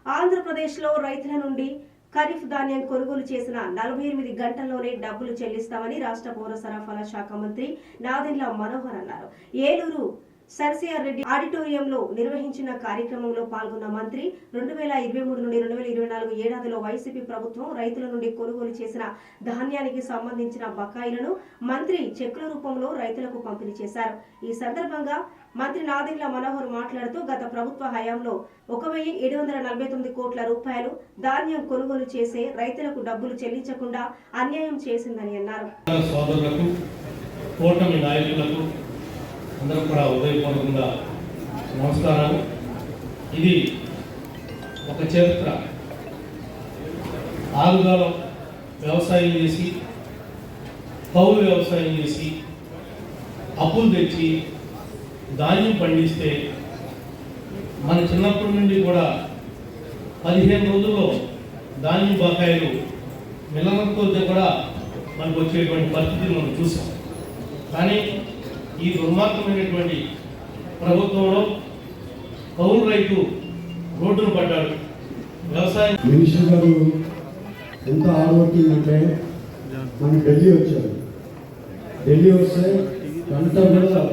ఆంధ్రప్రదేశ్లో రైతుల నుండి ఖరీఫ్ ధాన్యం కొనుగోలు చేసిన 48 గంటల్లోనే డబ్బులు చెల్లిస్తామని రాష్ట్ర పౌర సరఫరాల శాఖ మంత్రి నాదెండ్ల మనోహర్ అన్నారు. ఏలూరు సర్సిఆర్ రెడ్డి ఆడిటోరియంలో నిర్వహించిన కార్యక్రమంలో పాల్గొన్న మంత్రి 2023 నుండి 2024 ఏడాదిలో వైసీపీ ప్రభుత్వం రైతుల నుండి కొనుగోలు చేసిన ధాన్యానికి సంబంధించిన బకాయిలను మంత్రి చెక్కుల రూపంలో రైతులకు పంపిణీ చేశారు. ఈ సందర్భంగా మంత్రి నాదెండ్ల మనోహర్ మాట్లాడుతూ గత ప్రభుత్వ హయాంలో 1749 కోట్ల రూపాయలు ధాన్యం కొనుగోలు చేసే రైతులకు డబ్బులు చెల్లించకుండా అన్యాయం చేసిందని అన్నారు. అందరూ కూడా ఉదయపూర్వకంగా నమస్కారాలు. ఇది ఒక చరిత్ర. ఆరుగాలం వ్యవసాయం చేసి కౌలు వ్యవసాయం చేసి అప్పులు తెచ్చి ధాన్యం పండిస్తే మన చిన్నప్పటి నుండి కూడా 15 రోజుల్లో ధాన్యం బకాయిలు మిల్లర్లతో కూడా మనకు వచ్చేటువంటి పరిస్థితిని మనం చూసాం. కానీ ఈ దుర్మార్గమైనటువంటి ప్రభుత్వంలో కౌలు రైతు రోడ్డును పడ్డాడు. వ్యవసాయం మినిస్టర్ గారు ఎంత హార్డ్ వర్కింగ్ అంటే మనం ఢిల్లీ వచ్చారు. ఢిల్లీ వస్తే గంట కూడా